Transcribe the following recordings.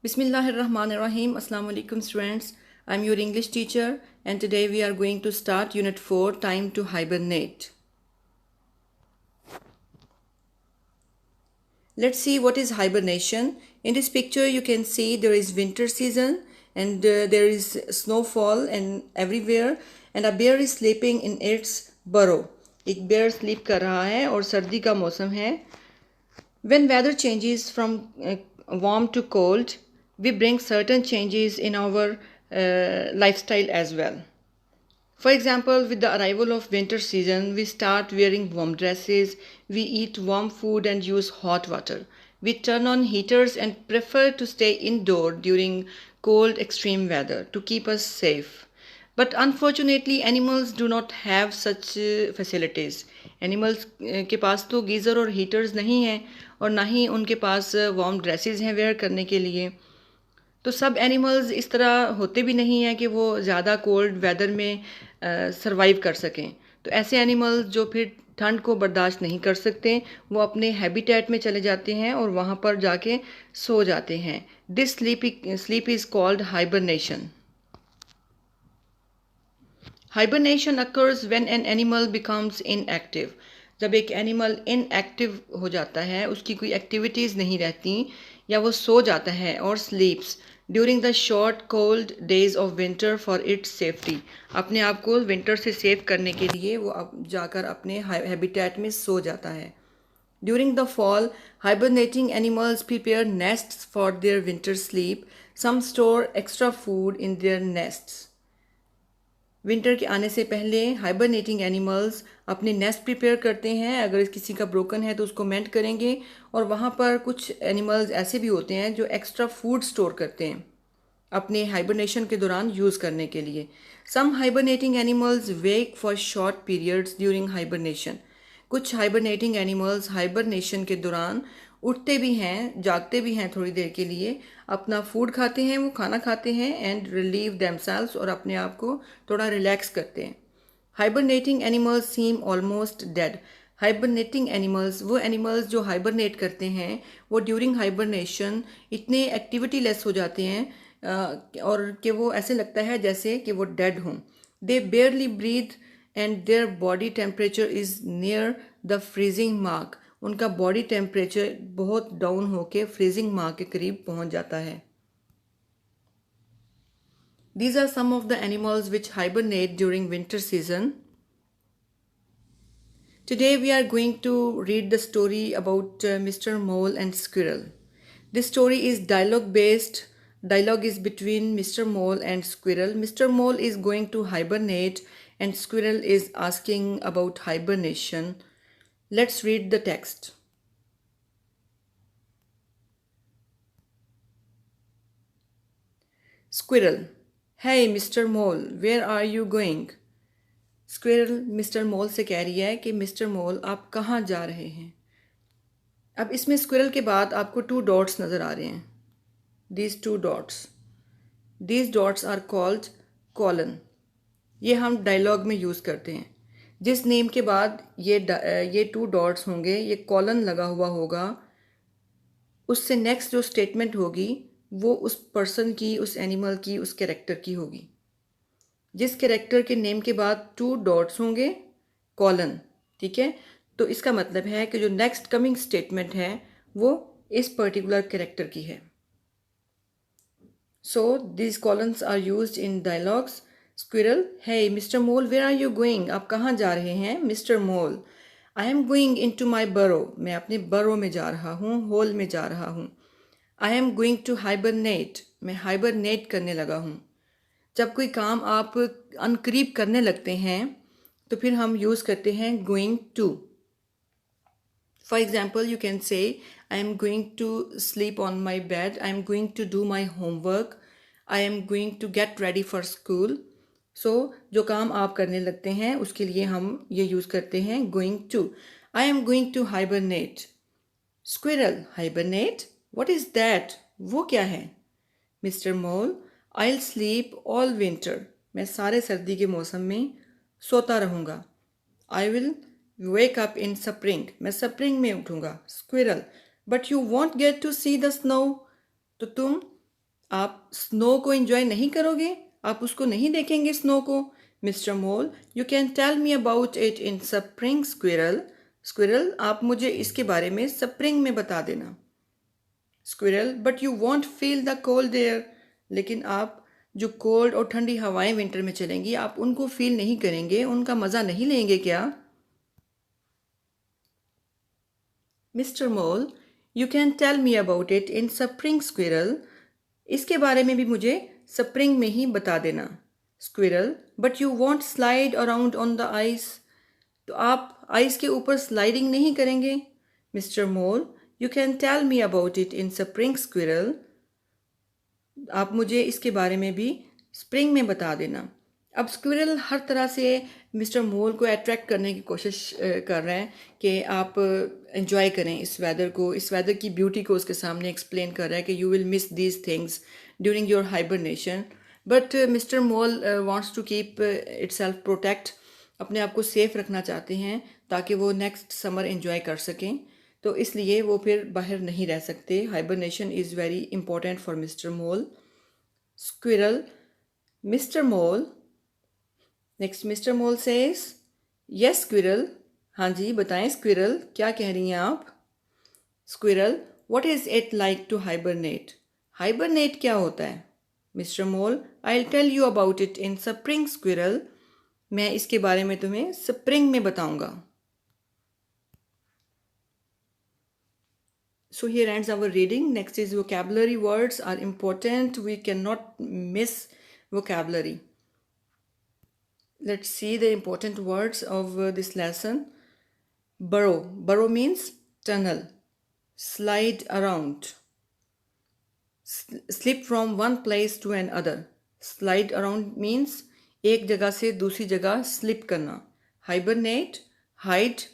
Bismillahirrahmanirrahim. Assalamu alaikum students. I'm your English teacher and today we are going to start Unit 4, Time to Hibernate. Let's see what is hibernation. In this picture you can see there is winter season and there is snowfall and everywhere and a bear is sleeping in its burrow. एक bear sleep कर रहा है और सर्दी का मौसम है. When weather changes from warm to cold, we bring certain changes in our lifestyle as well. For example, with the arrival of winter season, we start wearing warm dresses, we eat warm food and use hot water. We turn on heaters and prefer to stay indoor during cold extreme weather to keep us safe. But unfortunately, animals do not have such facilities. Animals के पास तो geyser और heaters नहीं हैं और ना ही उनके पास warm dresses हैं where करने के लिए. तो सब एनिमल्स इस तरह होते भी नहीं हैं कि वो ज़्यादा कोल्ड वेदर में सरवाइव कर सकें. तो ऐसे एनिमल्स जो फिर ठंड को बर्दाश्त नहीं कर सकते वो अपने हैबिटेट में चले जाते हैं और वहाँ पर जाके सो जाते हैं. This sleep is called hibernation. Hibernation occurs when an animal becomes inactive. जब एक एनिमल इनएक्टिव हो जाता है, उसकी कोई एक्टिविटीज़ नहीं रहती या वो सो जाता है और स्लीप्स during the short cold days of winter for its safety. अपने आप को विंटर से सेव करने के लिए वो अब जाकर अपने हैबिटेट में सो जाता है. During the fall, hibernating animals prepare nests for their winter sleep. Some store extra food in their nests. Winter के आने से पहले हाइबरनेटिंग एनिमल्स अपने नेस्ट प्रिपेयर करते हैं. अगर किसी का ब्रोकन है तो उसको मेंट करेंगे और वहाँ पर कुछ एनिमल्स ऐसे भी होते हैं जो एक्स्ट्रा फूड स्टोर करते हैं अपने हाइबरनेशन के दौरान यूज़ करने के लिए. Some hibernating animals wake for short periods during hibernation. कुछ हाइबरनेटिंग एनिमल्स हाइबरनेशन के दौरान उठते भी हैं, जागते भी हैं थोड़ी देर के लिए, अपना फूड खाते हैं, वो खाना खाते हैं एंड रिलीव देमसेल्व्स और अपने आप को थोड़ा रिलैक्स करते हैं. हाइबरनेटिंग एनिमल्स सीम ऑलमोस्ट डेड. हाइबरनेटिंग एनिमल्स वो एनिमल्स जो हाइबरनेट करते हैं वो ड्यूरिंग हाइबरनेशन इतने एक्टिविटी लेस हो जाते हैं और कि वो ऐसे लगता है जैसे कि वो डेड हों. They barely breathe and their body temperature is near the freezing mark. उनका बॉडी टेम्परेचर बहुत डाउन होके फ्रीजिंग मार्क के करीब पहुंच जाता है. These are some of the animals which hibernate during winter season. Today we are going to read the story about Mr. Mole and Squirrel. This story is dialogue based. Dialogue is between Mr. Mole and Squirrel. Mr. Mole is going to hibernate and Squirrel is asking about hibernation. Let's read the text. Squirrel. Hey Mr. Mole, where are you going? Squirrel Mr. Mole से कह रही है कि Mr. Mole आप कहाँ जा रहे हैं. अब इसमें Squirrel के बाद आपको 2 dots नज़र आ रहे हैं. These 2 dots. These dots are called colon. ये हम डायलॉग में यूज़ करते हैं. जिस नेम के बाद ये 2 डॉट्स होंगे, ये कॉलन लगा हुआ होगा, उससे नेक्स्ट जो स्टेटमेंट होगी वो उस पर्सन की, उस एनिमल की, उस कैरेक्टर की होगी. जिस कैरेक्टर के नेम के बाद 2 डॉट्स होंगे, कॉलन, ठीक है, तो इसका मतलब है कि जो नेक्स्ट कमिंग स्टेटमेंट है वो इस पर्टिकुलर कैरेक्टर की है. So this colons are used in dialogues. Squirrel, hey Mr. Mole, where are you going? आप कहाँ जा रहे हैं? Mr. Mole, I am going into my burrow. मैं अपने burrow में जा रहा हूँ, होल में जा रहा हूँ. I am going to hibernate. मैं hibernate करने लगा हूँ. जब कोई काम आप अनकरीब करने लगते हैं तो फिर हम यूज़ करते हैं going to. For example, you can say I am going to sleep on my bed. I am going to do my homework. I am going to get ready for school. सो जो काम आप करने लगते हैं उसके लिए हम ये यूज़ करते हैं going to. I am going to hibernate. Squirrel, hibernate, what is that? वो क्या है? Mister mole, I will sleep all winter. मैं सारे सर्दी के मौसम में सोता रहूँगा. I will wake up in spring. मैं स्प्रिंग में उठूँगा. Squirrel, but you won't get to see the snow. तो तुम आप स्नो को एंजॉय नहीं करोगे? आप उसको नहीं देखेंगे स्नो को? Mister Mole, you can tell me about it in spring Squirrel. Squirrel, आप मुझे इसके बारे में स्प्रिंग में बता देना। Squirrel, but you won't feel the cold air. लेकिन आप जो कोल्ड और ठंडी हवाएं विंटर में चलेंगी, आप उनको फील नहीं करेंगे, उनका मज़ा नहीं लेंगे क्या? Mister Mole, you can tell me about it in spring Squirrel. इसके बारे में भी मुझे स्प्रिंग में ही बता देना। Squirrel, but you won't slide around on the ice. तो आप आइस के ऊपर स्लाइडिंग नहीं करेंगे। Mister Mole, you can tell me about it in spring Squirrel. आप मुझे इसके बारे में भी स्प्रिंग में बता देना। अब स्क्विरल हर तरह से मिस्टर मोल को अट्रैक्ट करने की कोशिश कर रहे हैं कि आप एंजॉय करें इस वेदर को, इस वेदर की ब्यूटी को उसके सामने एक्सप्लेन कर रहा है कि you will miss these things during your hibernation. But mister Mole wants to keep itself protect, अपने आप को सेफ रखना चाहते हैं ताकि वो नेक्स्ट समर एंजॉय कर सकें। तो इसलिए वो फिर बाहर नहीं रह सकते। Hibernation is very important for mister Mole. Squirrel, mister Mole. Next mister Mole says, yes Squirrel. हाँ जी बताएं स्क्विरल, क्या कह रही हैं आप? Squirrel, what is it like to hibernate. Hibernate क्या होता है? Mister mole, I will tell you about it in spring Squirrel. मैं इसके बारे में तुम्हें स्प्रिंग में बताऊंगा। So here ends our reading. Next is vocabulary. Words are important. We cannot miss vocabulary. Let's see the important words of this lesson. Burrow. Burrow means tunnel. Slide around. Slip from one place to another. Slide around means एक जगह से दूसरी जगह slip करना. Hibernate, hide,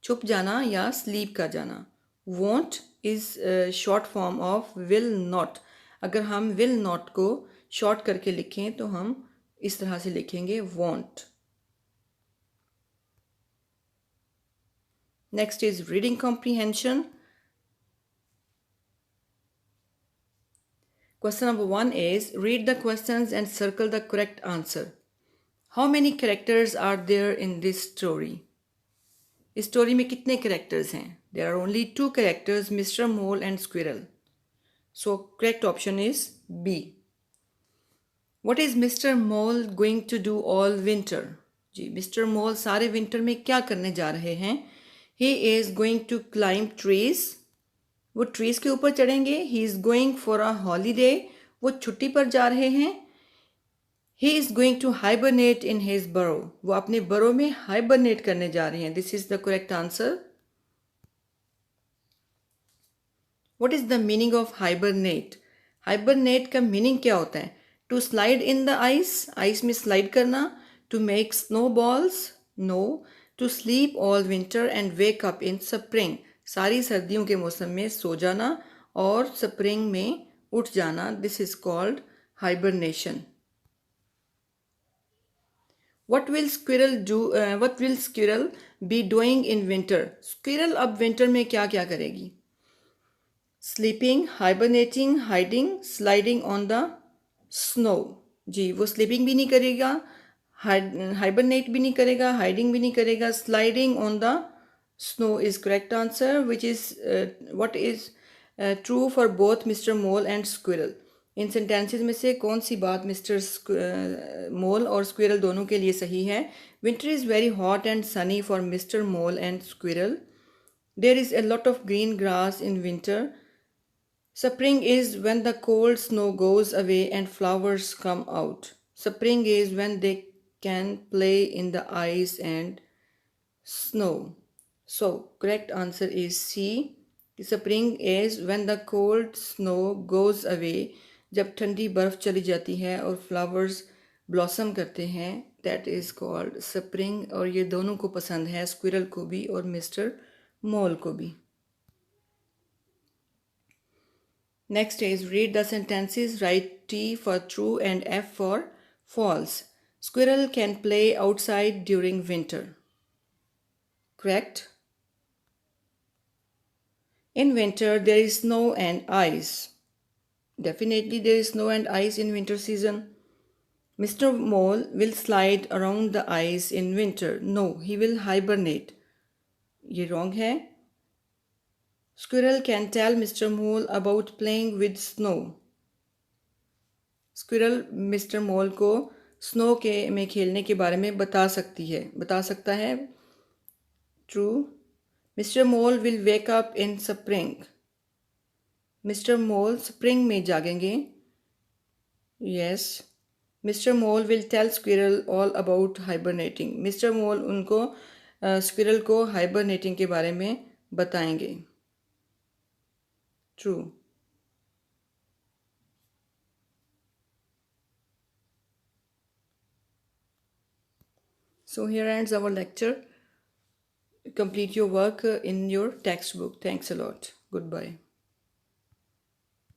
छुप जाना या sleep कर जाना. Won't is short form of will not. अगर हम will not को short करके लिखें तो हम इस तरह से लिखेंगे won't. Next is reading comprehension. Question number 1 is read the questions and circle the correct answer. How many characters are there in this story? इस स्टोरी में कितने कैरेक्टर्स हैं? There are only two characters, Mr. Mole and Squirrel. So correct option is B. What is Mr. Mole going to do all winter? जी, Mr. Mole सारे winter में क्या करने जा रहे हैं? He is going to climb trees. वो trees के ऊपर चढ़ेंगे. He is going for a holiday. वो छुट्टी पर जा रहे हैं. He is going to hibernate in his burrow. वो अपने burrow में hibernate करने जा रहे हैं. This is the correct answer. What is the meaning of hibernate? Hibernate का meaning क्या होता है? To slide in the ice. Ice में slide करना. To make snowballs. No. To sleep all winter and wake up in spring. सारी सर्दियों के मौसम में सो जाना और spring में उठ जाना. This is called hibernation. What will squirrel do? What will squirrel be doing in winter? Squirrel अब winter में क्या क्या करेगी? Sleeping, hibernating, hiding, sliding on the snow. जी, वो sleeping भी नहीं करेगा, hibernate भी नहीं करेगा, hiding भी नहीं करेगा. Sliding on the snow is correct answer, which is what is true for both Mr. Mole and Squirrel. In sentences में से कौन सी बात मिस्टर मोल और स्क्विरल दोनों के लिए सही है? Winter is very hot and sunny for mister Mole and Squirrel. There is a lot of green grass in winter. Spring is when the cold snow goes away and flowers come out. Spring is when they can play in the ice and snow. So correct answer is C. Spring is when the cold snow goes away. जब ठंडी बर्फ़ चली जाती है और flowers blossom करते हैं, that is called spring. और ये दोनों को पसंद है, स्क्विरल को भी और मिस्टर मोल को भी. Next is read the sentences. Write T for true and F for false. Squirrel can play outside during winter. Correct. In winter there is snow and ice. Definitely there is snow and ice in winter season. Mr. Mole will slide around the ice in winter. No, he will hibernate. ये wrong है. Squirrel can tell Mr. Mole about playing with snow. Squirrel Mr. Mole को snow के में खेलने के बारे में बता सकता है. True. Mr. Mole will wake up in spring. Mr. Mole spring में जागेंगे. Yes. Mr. Mole will tell Squirrel all about hibernating. Mr. Mole उनको Squirrel को hibernating के बारे में बताएंगे. True. So here ends our lecture. Complete your work in your textbook. Thanks a lot. Goodbye.